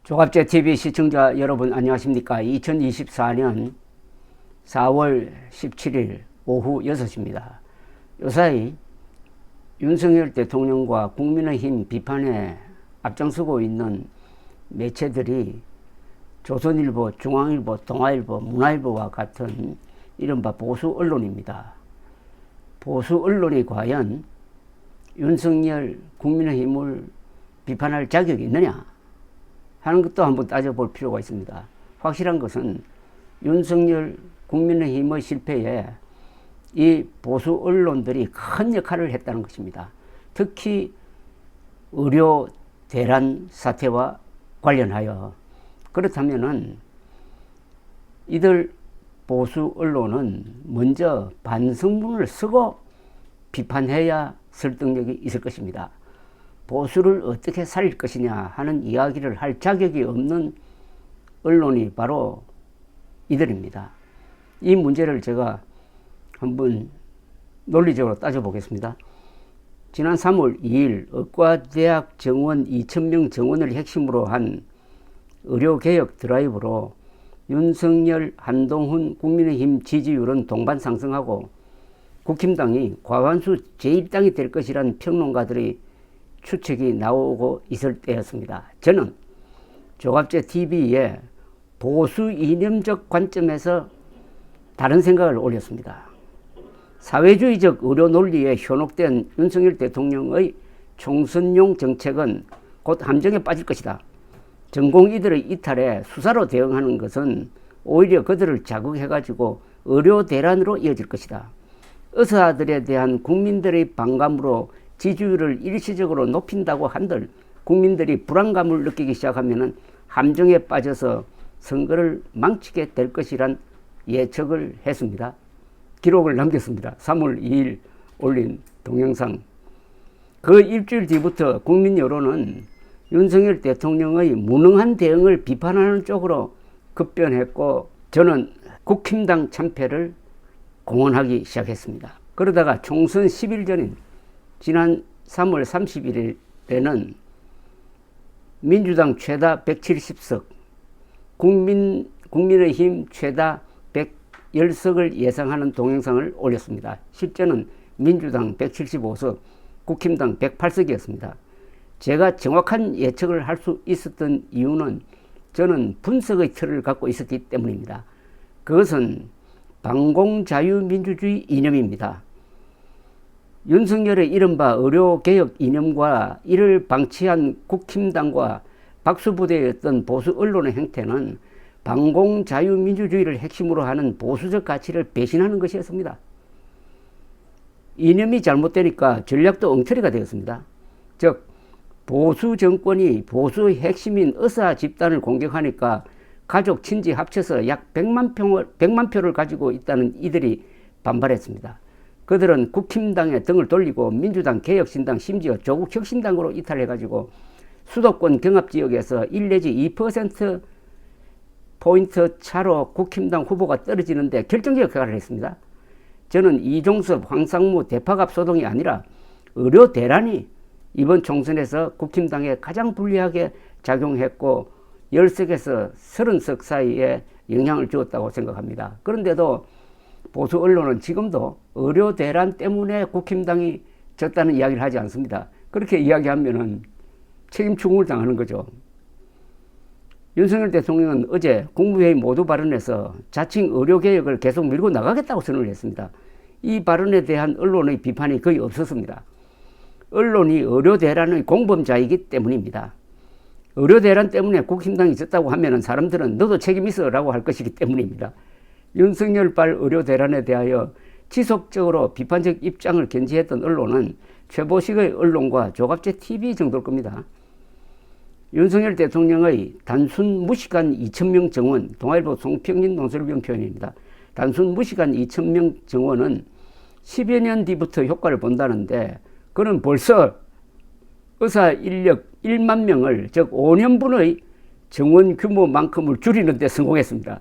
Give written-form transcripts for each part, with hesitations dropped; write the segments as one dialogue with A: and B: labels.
A: 조갑제TV 시청자 여러분 안녕하십니까. 2024년 4월 17일 오후 6시입니다. 요사이 윤석열 대통령과 국민의힘 비판에 앞장서고 있는 매체들이 조선일보, 중앙일보, 동아일보, 문화일보와 같은 이른바 보수 언론입니다. 보수 언론이 과연 윤석열 국민의힘을 비판할 자격이 있느냐 하는 것도 한번 따져볼 필요가 있습니다. 확실한 것은 윤석열 국민의힘의 실패에 이 보수 언론들이 큰 역할을 했다는 것입니다. 특히 의료 대란 사태와 관련하여 그렇다면은 이들 보수 언론은 먼저 반성문을 쓰고 비판해야 설득력이 있을 것입니다. 보수를 어떻게 살릴 것이냐 하는 이야기를 할 자격이 없는 언론이 바로 이들입니다. 이 문제를 제가 한번 논리적으로 따져보겠습니다. 지난 3월 2일 의과대학 정원 2,000명 정원을 핵심으로 한 의료개혁 드라이브로 윤석열, 한동훈 국민의힘 지지율은 동반 상승하고 국힘당이 과반수 제1당이 될 것이라는 평론가들의 추측이 나오고 있을 때였습니다. 저는 조갑제TV에 보수 이념적 관점에서 다른 생각을 올렸습니다. 사회주의적 의료 논리에 현혹된 윤석열 대통령의 총선용 정책은 곧 함정에 빠질 것이다. 전공의들의 이탈에 수사로 대응하는 것은 오히려 그들을 자극해가지고 의료 대란으로 이어질 것이다. 의사들에 대한 국민들의 반감으로 지지율을 일시적으로 높인다고 한들 국민들이 불안감을 느끼기 시작하면 함정에 빠져서 선거를 망치게 될 것이란 예측을 했습니다. 기록을 남겼습니다. 3월 2일 올린 동영상. 그 일주일 뒤부터 국민 여론은 윤석열 대통령의 무능한 대응을 비판하는 쪽으로 급변했고 저는 국힘당 참패를 공언하기 시작했습니다. 그러다가 총선 10일 전인 지난 3월 31일에는 민주당 최다 170석, 국민의힘 최다 110석을 예상하는 동영상을 올렸습니다. 실제는 민주당 175석, 국힘당 108석이었습니다. 제가 정확한 예측을 할 수 있었던 이유는 저는 분석의 틀을 갖고 있었기 때문입니다. 그것은 반공자유민주주의 이념입니다. 윤석열의 이른바 의료개혁 이념과 이를 방치한 국힘당과 박수부대였던 보수 언론의 행태는 반공자유민주주의를 핵심으로 하는 보수적 가치를 배신하는 것이었습니다. 이념이 잘못되니까 전략도 엉터리가 되었습니다. 즉 보수 정권이 보수의 핵심인 의사 집단을 공격하니까 가족, 친지 합쳐서 약 100만 표를 가지고 있다는 이들이 반발했습니다. 그들은 국힘당에 등을 돌리고 민주당, 개혁신당, 심지어 조국혁신당으로 이탈해가지고 수도권 경합지역에서 1 내지 2%포인트 차로 국힘당 후보가 떨어지는데 결정적 역할을 했습니다. 저는 이종섭, 황상무, 대파갑 소동이 아니라 의료 대란이 이번 총선에서 국힘당에 가장 불리하게 작용했고 10석에서 30석 사이에 영향을 주었다고 생각합니다. 그런데도 보수 언론은 지금도 의료 대란 때문에 국힘당이 졌다는 이야기를 하지 않습니다. 그렇게 이야기하면은 책임 추궁을 당하는 거죠. 윤석열 대통령은 어제 국무회의 모두 발언에서 자칭 의료개혁을 계속 밀고 나가겠다고 선언을 했습니다. 이 발언에 대한 언론의 비판이 거의 없었습니다. 언론이 의료 대란의 공범자이기 때문입니다. 의료 대란 때문에 국힘당이 졌다고 하면은 사람들은 너도 책임 있어 라고 할 것이기 때문입니다. 윤석열발 의료 대란에 대하여 지속적으로 비판적 입장을 견지했던 언론은 최보식의 언론과 조갑제TV 정도일 겁니다. 윤석열 대통령의 단순 무식한 2,000명 정원, 동아일보 송평진 논설위원 표현입니다. 단순 무식한 2,000명 정원은 10여 년 뒤부터 효과를 본다는데 그는 벌써 의사 인력 1만 명을 즉 5년분의 정원 규모만큼을 줄이는 데 성공했습니다.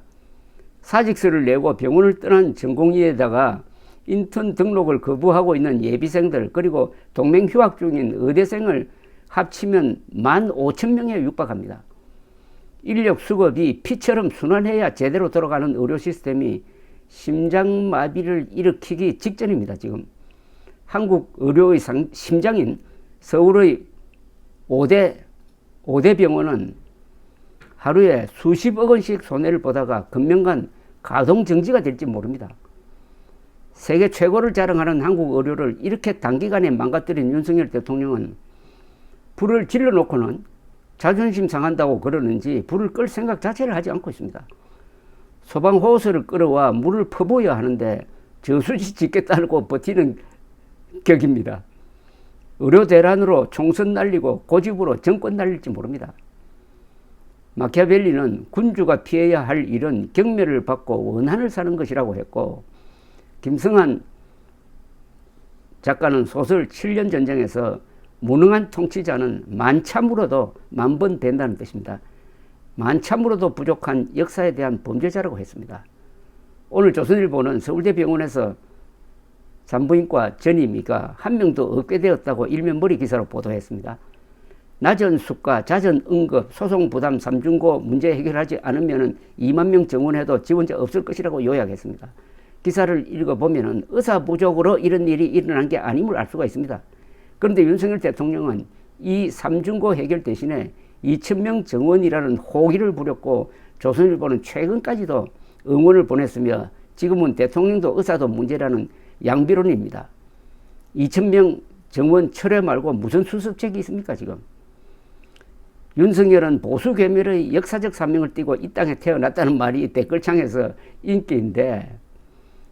A: 사직서를 내고 병원을 떠난 전공의에다가 인턴 등록을 거부하고 있는 예비생들 그리고 동맹 휴학 중인 의대생을 합치면 15,000명에 육박합니다. 인력 수급이 피처럼 순환해야 제대로 돌아가는 의료 시스템이 심장마비를 일으키기 직전입니다. 지금 한국 의료의 심장인 서울의 5대 병원은 하루에 수십억 원씩 손해를 보다가 금명간 가동 정지가 될지 모릅니다. 세계 최고를 자랑하는 한국 의료를 이렇게 단기간에 망가뜨린 윤석열 대통령은 불을 질러놓고는 자존심 상한다고 그러는지 불을 끌 생각 자체를 하지 않고 있습니다. 소방호수를 끌어와 물을 퍼부어야 하는데 저수지 짓겠다고 버티는 격입니다. 의료 대란으로 총선 날리고 고집으로 정권 날릴지 모릅니다. 마키아벨리는 군주가 피해야 할 일은 경멸을 받고 원한을 사는 것이라고 했고, 김성한 작가는 소설 7년 전쟁에서 무능한 통치자는 만참으로도 만번 된다는 뜻입니다. 만참으로도 부족한 역사에 대한 범죄자라고 했습니다. 오늘 조선일보는 서울대병원에서 산부인과 전임의가 한 명도 없게 되었다고 일면 머리 기사로 보도했습니다. 낮은 수가, 잦은 응급, 소송 부담 3중고 문제 해결하지 않으면 2만 명 정원해도 지원자 없을 것이라고 요약했습니다. 기사를 읽어보면 의사 부족으로 이런 일이 일어난 게 아님을 알 수가 있습니다. 그런데 윤석열 대통령은 이 3중고 해결 대신에 2,000명 정원이라는 호기를 부렸고, 조선일보는 최근까지도 응원을 보냈으며 지금은 대통령도 의사도 문제라는 양비론입니다. 2,000명 정원 철회 말고 무슨 수습책이 있습니까 지금? 윤석열은 보수 괴멸의 역사적 사명을 띠고 이 땅에 태어났다는 말이 댓글창에서 인기인데,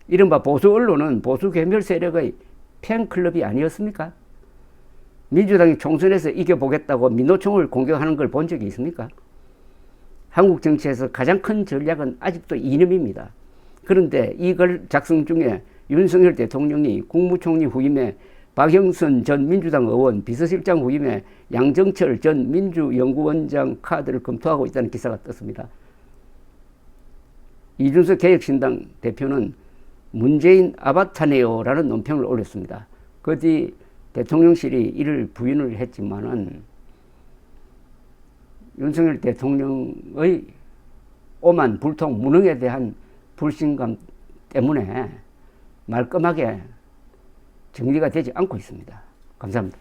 A: 이른바 보수 언론은 보수 괴멸 세력의 팬클럽이 아니었습니까? 민주당이 총선에서 이겨보겠다고 민노총을 공격하는 걸 본 적이 있습니까? 한국 정치에서 가장 큰 전략은 아직도 이념입니다. 그런데 이걸 작성 중에 윤석열 대통령이 국무총리 후임에 박영선 전 민주당 의원, 비서실장 후임에 양정철 전 민주연구원장 카드를 검토하고 있다는 기사가 떴습니다. 이준석 개혁신당 대표는 문재인 아바타네요 라는 논평을 올렸습니다. 그 뒤 대통령실이 이를 부인을 했지만은 윤석열 대통령의 오만 불통 무능에 대한 불신감 때문에 말끔하게 정리가 되지 않고 있습니다. 감사합니다.